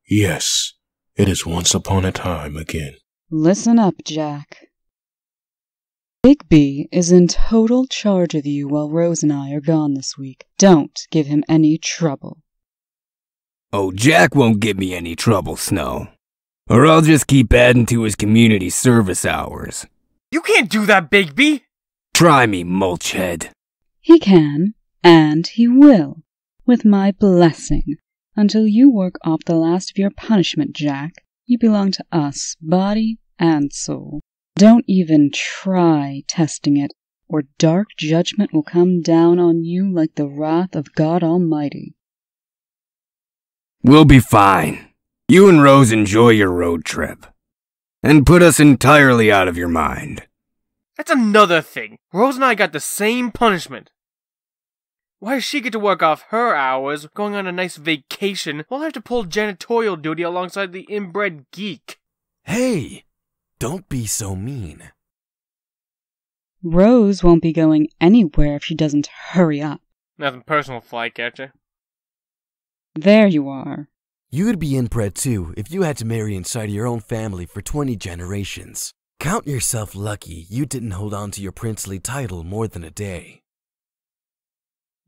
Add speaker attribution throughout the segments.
Speaker 1: Yes, it is once upon a time again.
Speaker 2: Listen up, Jack. Bigby is in total charge of you while Rose and I are gone this week. Don't give him any trouble.
Speaker 3: Oh, Jack won't give me any trouble, Snow. Or I'll just keep adding to his community service hours.
Speaker 4: You can't do that, Bigby!
Speaker 3: Try me, Mulchhead.
Speaker 2: He can, and he will, with my blessing. Until you work off the last of your punishment, Jack, you belong to us, body and soul. Don't even try testing it, or dark judgment will come down on you like the wrath of God Almighty.
Speaker 3: We'll be fine. You and Rose enjoy your road trip. And put us entirely out of your mind.
Speaker 4: That's another thing. Rose and I got the same punishment. Why does she get to work off her hours, going on a nice vacation, while I have to pull janitorial duty alongside the inbred geek?
Speaker 5: Hey! Don't be so mean.
Speaker 2: Rose won't be going anywhere if she doesn't hurry up.
Speaker 4: Nothing personal, flycatcher.
Speaker 2: There you are.
Speaker 5: You'd be inbred too if you had to marry inside your own family for 20 generations. Count yourself lucky you didn't hold on to your princely title more than a day.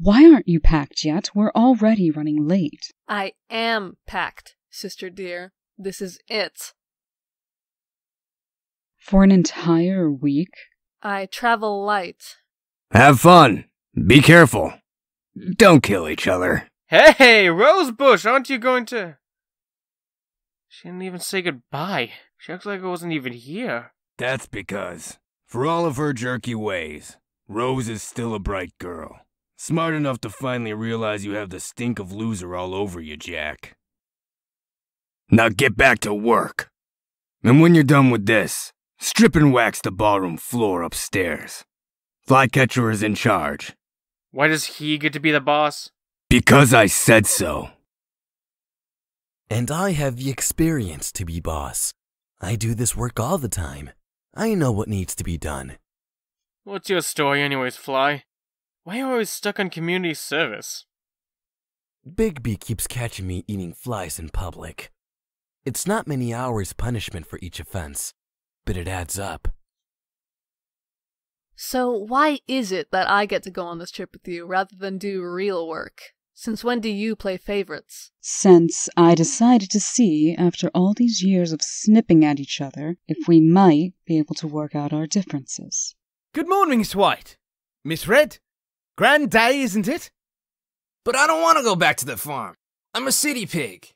Speaker 2: Why aren't you packed yet? We're already running late.
Speaker 6: I am packed, sister dear. This is it.
Speaker 2: For an entire week?
Speaker 6: I travel light.
Speaker 3: Have fun. Be careful. Don't kill each other.
Speaker 4: Hey, Rosebush, aren't you going to... She didn't even say goodbye. She acts like I wasn't even here.
Speaker 3: That's because, for all of her jerky ways, Rose is still a bright girl. Smart enough to finally realize you have the stink of loser all over you, Jack. Now get back to work. And when you're done with this, strip and wax the ballroom floor upstairs. Flycatcher is in charge.
Speaker 4: Why does he get to be the boss?
Speaker 3: Because I said so.
Speaker 5: And I have the experience to be boss. I do this work all the time. I know what needs to be done.
Speaker 4: What's your story anyways, Fly? Why are you always stuck on community service?
Speaker 5: Bigby keeps catching me eating flies in public. It's not many hours punishment for each offense, but it adds up.
Speaker 6: So why is it that I get to go on this trip with you rather than do real work? Since when do you play favorites?
Speaker 2: Since I decided to see, after all these years of snipping at each other, if we might be able to work out our differences.
Speaker 7: Good morning, Miss White. Miss Red? Grand day, isn't it?
Speaker 8: But I don't want to go back to the farm. I'm a city pig.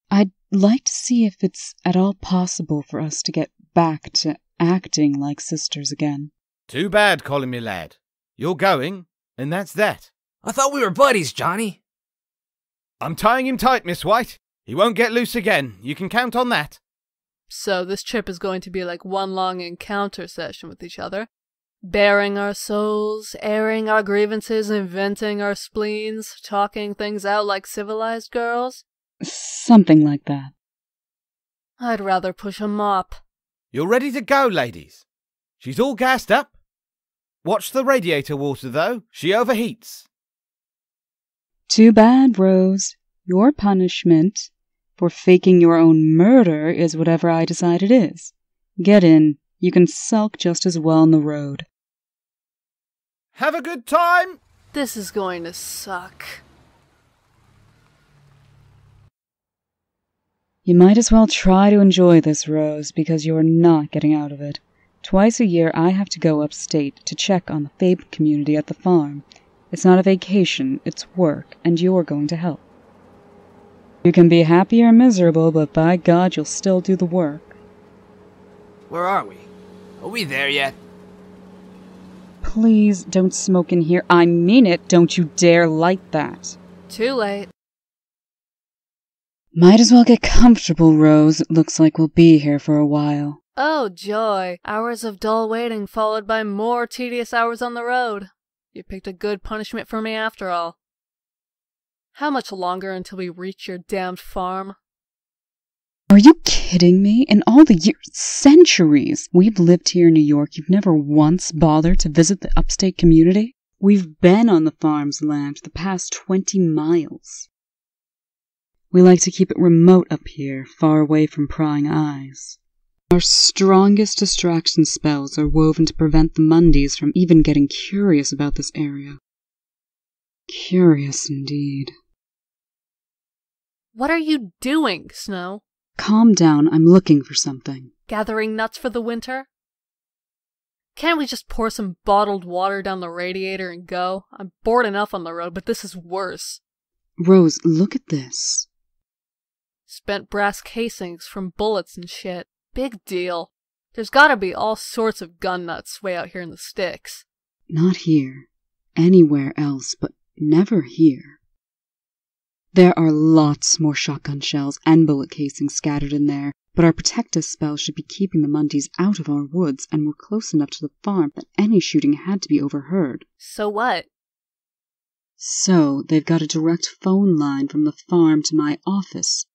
Speaker 2: I'd like to see if it's at all possible for us to get back to acting like sisters again.
Speaker 7: Too bad, Colin, me lad. You're going, and that's that.
Speaker 8: I thought we were buddies, Johnny.
Speaker 7: I'm tying him tight, Miss White. He won't get loose again. You can count on that.
Speaker 6: So this trip is going to be like one long encounter session with each other. Baring our souls, airing our grievances, inventing our spleens, talking things out like civilized girls?
Speaker 2: Something like that.
Speaker 6: I'd rather push a mop.
Speaker 7: You're ready to go, ladies. She's all gassed up. Watch the radiator water, though. She overheats.
Speaker 2: Too bad, Rose. Your punishment for faking your own murder is whatever I decide it is. Get in. You can sulk just as well on the road.
Speaker 7: Have a good time!
Speaker 6: This is going to suck.
Speaker 2: You might as well try to enjoy this, Rose, because you're not getting out of it. Twice a year I have to go upstate to check on the Fable community at the farm. It's not a vacation, it's work, and you're going to help. You can be happy or miserable, but by God you'll still do the work.
Speaker 8: Where are we? Are we there yet?
Speaker 2: Please don't smoke in here. I mean it. Don't you dare light that.
Speaker 6: Too late.
Speaker 2: Might as well get comfortable, Rose. It looks like we'll be here for a while.
Speaker 6: Oh, joy. Hours of dull waiting followed by more tedious hours on the road. You picked a good punishment for me after all. How much longer until we reach your damned farm?
Speaker 2: Are you kidding me? In all the centuries we've lived here in New York, you've never once bothered to visit the upstate community? We've been on the farm's land the past 20 miles. We like to keep it remote up here, far away from prying eyes. Our strongest distraction spells are woven to prevent the Mundies from even getting curious about this area. Curious indeed.
Speaker 6: What are you doing, Snow?
Speaker 2: Calm down, I'm looking for something.
Speaker 6: Gathering nuts for the winter? Can't we just pour some bottled water down the radiator and go? I'm bored enough on the road, but this is worse.
Speaker 2: Rose, look at this.
Speaker 6: Spent brass casings from bullets and shit. Big deal. There's gotta be all sorts of gun nuts way out here in the sticks.
Speaker 2: Not here. Anywhere else, but never here. There are lots more shotgun shells and bullet casings scattered in there, but our protective spell should be keeping the Mundies out of our woods, and we're close enough to the farm that any shooting had to be overheard.
Speaker 6: So what?
Speaker 2: So, they've got a direct phone line from the farm to my office.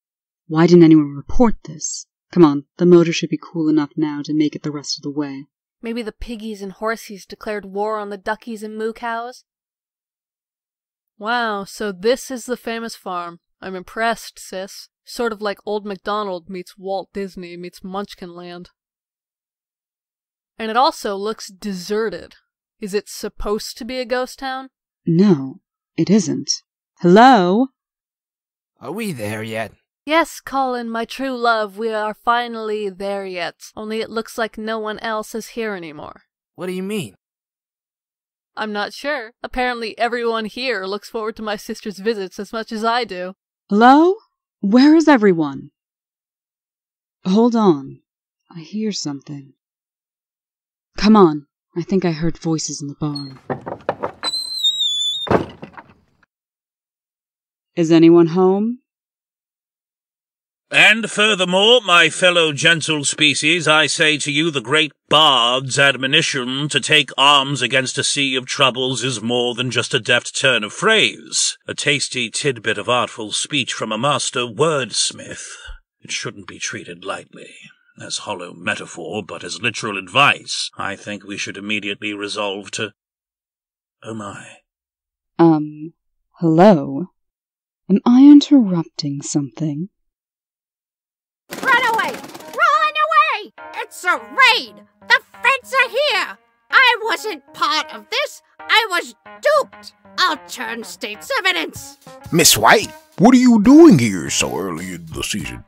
Speaker 2: Why didn't anyone report this? Come on, the motor should be cool enough now to make it the rest of the way.
Speaker 6: Maybe the piggies and horsies declared war on the duckies and moo cows? Wow, so this is the famous farm. I'm impressed, sis. Sort of like Old MacDonald meets Walt Disney meets Munchkinland. And it also looks deserted. Is it supposed to be a ghost town?
Speaker 2: No, it isn't. Hello?
Speaker 8: Are we there yet?
Speaker 6: Yes, Colin, my true love, we are finally there yet. Only it looks like no one else is here anymore.
Speaker 8: What do you mean?
Speaker 6: I'm not sure. Apparently everyone here looks forward to my sister's visits as much as I do.
Speaker 2: Hello? Where is everyone? Hold on. I hear something. Come on. I think I heard voices in the barn. Is anyone home?
Speaker 9: And furthermore, my fellow gentle species, I say to you the great bard's admonition to take arms against a sea of troubles is more than just a deft turn of phrase, a tasty tidbit of artful speech from a master wordsmith. It shouldn't be treated lightly, as hollow metaphor, but as literal advice. I think we should immediately resolve to... Oh my.
Speaker 2: Hello? Am I interrupting something?
Speaker 10: Run away! Run away! It's a raid! The feds are here! I wasn't part of this! I was duped! I'll turn state's evidence!
Speaker 1: Miss White, what are you doing here so early in the season?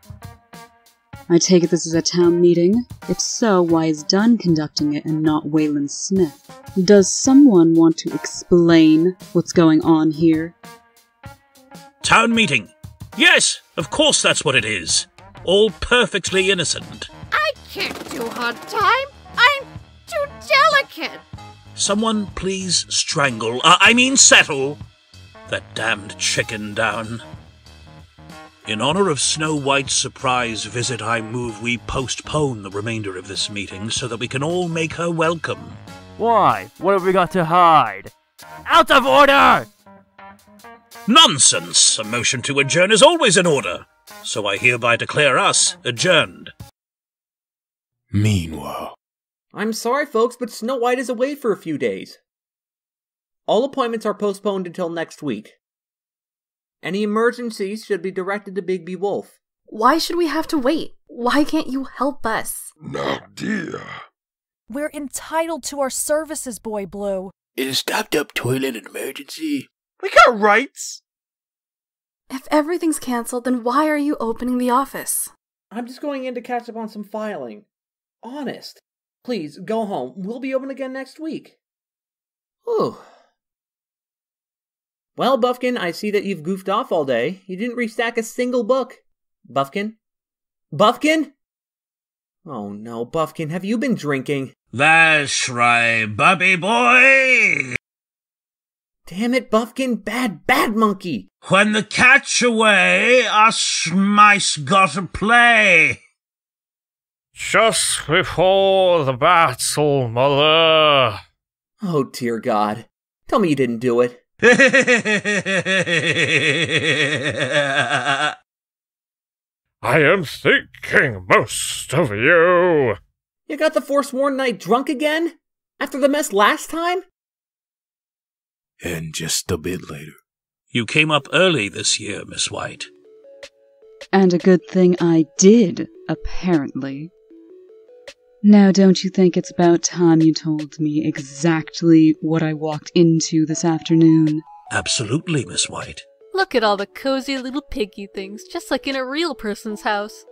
Speaker 2: I take it this is a town meeting? If so, why is Dunn conducting it and not Wayland Smith? Does someone want to explain what's going on here?
Speaker 9: Town meeting. Yes, of course that's what it is. All perfectly innocent.
Speaker 10: I can't do hard time. I'm too delicate.
Speaker 9: Someone please strangle, settle that damned chicken down. In honor of Snow White's surprise visit, I move we postpone the remainder of this meeting so that we can all make her welcome.
Speaker 4: Why? What have we got to hide? Out of order!
Speaker 9: Nonsense! A motion to adjourn is always in order. So I hereby declare us adjourned.
Speaker 1: Meanwhile.
Speaker 11: I'm sorry, folks, but Snow White is away for a few days. All appointments are postponed until next week. Any emergencies should be directed to Bigby Wolf.
Speaker 12: Why should we have to wait? Why can't you help us?
Speaker 1: No, dear.
Speaker 13: We're entitled to our services, Boy Blue.
Speaker 1: Is a stopped-up toilet an emergency?
Speaker 4: We got rights!
Speaker 12: If everything's cancelled, then why are you opening the office?
Speaker 11: I'm just going in to catch up on some filing. Honest. Please, go home. We'll be open again next week. Whew. Well, Buffkin, I see that you've goofed off all day. You didn't restack a single book. Buffkin? Buffkin? Oh no, Buffkin, have you been drinking?
Speaker 9: That's right, Bubby boy!
Speaker 11: Damn it, Buffkin, bad monkey!
Speaker 9: When the cat's away, us mice gotta play.
Speaker 4: Just before the battle, Mother.
Speaker 11: Oh, dear God. Tell me you didn't do it.
Speaker 4: I am thinking most of you.
Speaker 11: You got the Forsworn Knight drunk again? After the mess last time?
Speaker 1: And just a bit later.
Speaker 9: You came up early this year, Miss White.
Speaker 2: And a good thing I did, apparently. Now don't you think it's about time you told me exactly what I walked into this afternoon?
Speaker 9: Absolutely, Miss White.
Speaker 6: Look at all the cozy little piggy things, just like in a real person's house.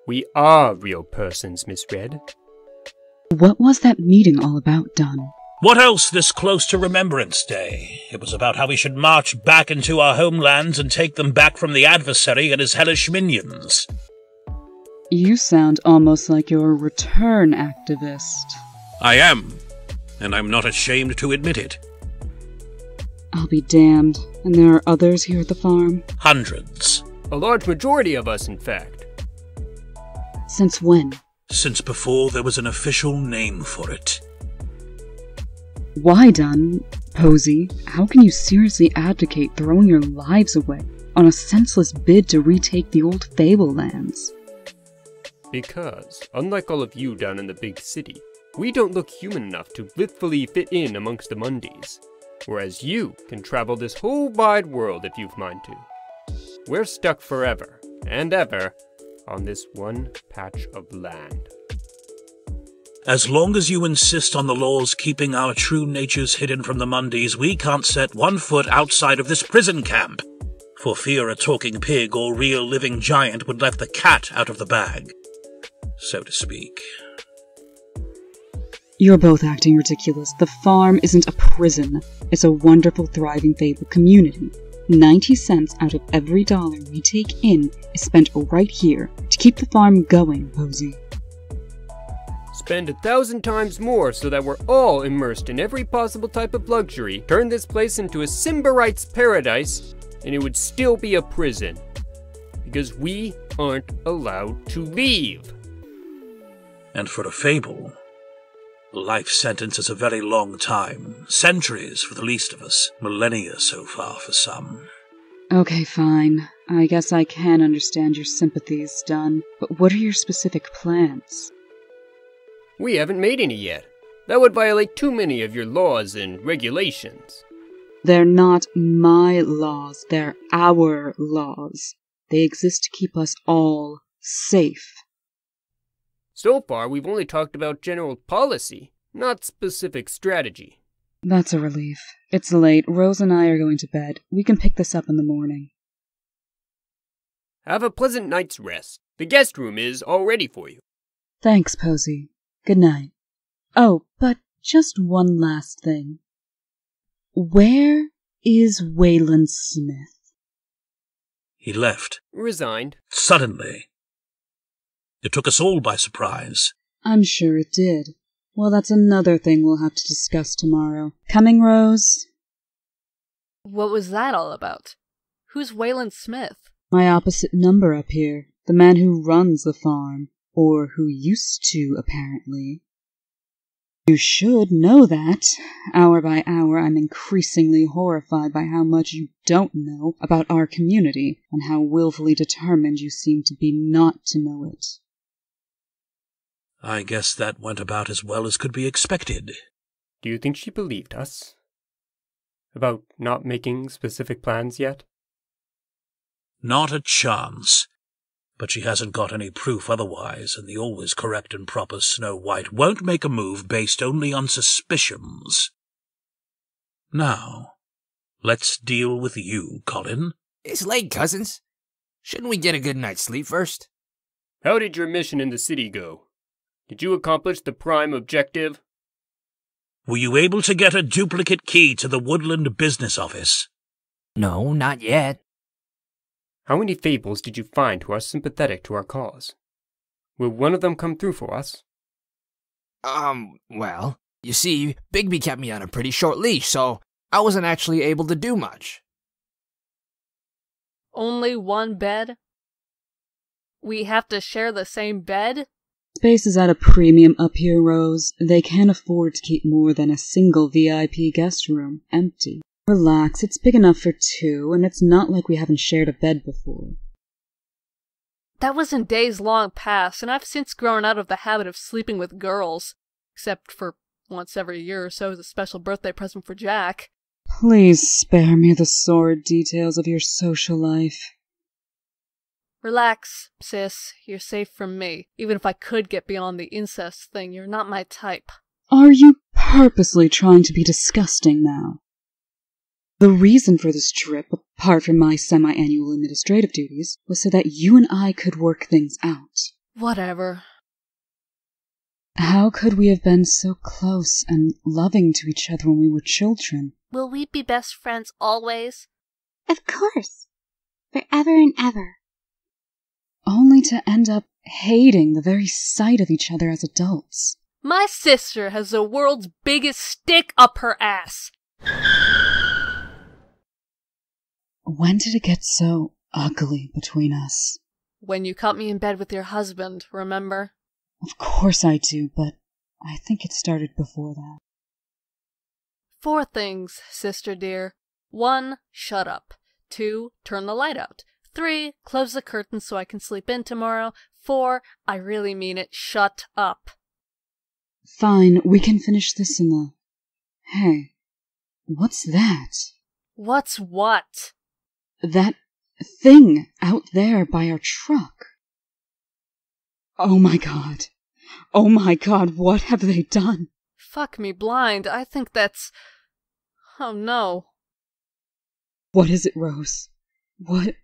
Speaker 14: We are real persons, Miss Red.
Speaker 2: What was that meeting all about, Dunn?
Speaker 9: What else this close to Remembrance Day? It was about how we should march back into our homelands and take them back from the adversary and his hellish minions.
Speaker 2: You sound almost like you're a return activist.
Speaker 9: I am, and I'm not ashamed to admit it.
Speaker 2: I'll be damned. And there are others here at the farm?
Speaker 9: Hundreds.
Speaker 14: A large majority of us, in fact.
Speaker 2: Since when?
Speaker 9: Since before there was an official name for it.
Speaker 2: Why, Dunn? Posey, how can you seriously advocate throwing your lives away on a senseless bid to retake the old Fable lands?
Speaker 14: Because, unlike all of you down in the big city, we don't look human enough to blithely fit in amongst the Mundies. Whereas you can travel this whole wide world if you've mind to. We're stuck forever and ever on this one patch of land.
Speaker 9: As long as you insist on the laws keeping our true natures hidden from the Mundies, we can't set 1 foot outside of this prison camp, for fear a talking pig or real living giant would let the cat out of the bag, so to speak.
Speaker 2: You're both acting ridiculous. The farm isn't a prison. It's a wonderful, thriving Fable community. 90 cents out of every dollar we take in is spent right here to keep the farm going, Posey.
Speaker 14: Spend 1,000 times more so that we're all immersed in every possible type of luxury, turn this place into a Symbarite's paradise, and it would still be a prison. Because we aren't allowed to leave.
Speaker 9: And for a Fable, a life sentence is a very long time. Centuries for the least of us. Millennia so far for some.
Speaker 2: Okay, fine. I guess I can understand your sympathies, Dunn. But what are your specific plans?
Speaker 14: We haven't made any yet. That would violate too many of your laws and regulations.
Speaker 2: They're not my laws. They're our laws. They exist to keep us all safe.
Speaker 14: So far, we've only talked about general policy, not specific strategy.
Speaker 2: That's a relief. It's late. Rose and I are going to bed. We can pick this up in the morning.
Speaker 14: Have a pleasant night's rest. The guest room is all ready for you.
Speaker 2: Thanks, Posey. Good night. Oh, but just one last thing. Where is Wayland Smith?
Speaker 9: He left.
Speaker 14: Resigned.
Speaker 9: Suddenly. It took us all by surprise.
Speaker 2: I'm sure it did. Well, that's another thing we'll have to discuss tomorrow. Coming, Rose?
Speaker 6: What was that all about? Who's Wayland Smith?
Speaker 2: My opposite number up here. The man who runs the farm. Or who used to, apparently. You should know that. Hour by hour, I'm increasingly horrified by how much you don't know about our community, and how willfully determined you seem to be not to know it.
Speaker 9: I guess that went about as well as could be expected.
Speaker 14: Do you think she believed us? About not making specific plans yet?
Speaker 9: Not a chance. But she hasn't got any proof otherwise, and the always correct and proper Snow White won't make a move based only on suspicions. Now, let's deal with you, Colin.
Speaker 8: It's late, cousins. Shouldn't we get a good night's sleep first?
Speaker 14: How did your mission in the city go? Did you accomplish the prime objective?
Speaker 9: Were you able to get a duplicate key to the Woodland business office?
Speaker 8: No, not yet.
Speaker 14: How many fables did you find who are sympathetic to our cause? Will one of them come through for us?
Speaker 8: Well, you see, Bigby kept me on a pretty short leash, so I wasn't actually able to do much.
Speaker 6: Only one bed? We have to share the same bed?
Speaker 2: Space is at a premium up here, Rose. They can't afford to keep more than a single VIP guest room empty. Relax, it's big enough for 2, and it's not like we haven't shared a bed before.
Speaker 6: That was in days long past, and I've since grown out of the habit of sleeping with girls. Except for once every year or so as a special birthday present for Jack.
Speaker 2: Please spare me the sordid details of your social life.
Speaker 6: Relax, sis. You're safe from me. Even if I could get beyond the incest thing, you're not my type.
Speaker 2: Are you purposely trying to be disgusting now? The reason for this trip, apart from my semi-annual administrative duties, was so that you and I could work things out.
Speaker 6: Whatever.
Speaker 2: How could we have been so close and loving to each other when we were children?
Speaker 6: Will we be best friends always?
Speaker 10: Of course. Forever and ever.
Speaker 2: Only to end up hating the very sight of each other as adults.
Speaker 6: My sister has the world's biggest stick up her ass.
Speaker 2: When did it get so ugly between us?
Speaker 6: When you caught me in bed with your husband, remember?
Speaker 2: Of course I do, but I think it started before that.
Speaker 6: 4 things, sister dear. 1, shut up. 2, turn the light out. 3, close the curtains so I can sleep in tomorrow. 4, I really mean it, shut up.
Speaker 2: Fine, we can finish this in the... Hey, what's that?
Speaker 6: What's what?
Speaker 2: That thing out there by our truck. Oh my god. Oh my god, what have they done?
Speaker 6: Fuck me blind, I think that's... Oh no.
Speaker 2: What is it, Rose? What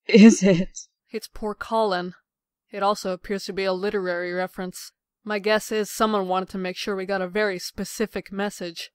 Speaker 2: is it?
Speaker 6: It's poor Colin. It also appears to be a literary reference. My guess is someone wanted to make sure we got a very specific message.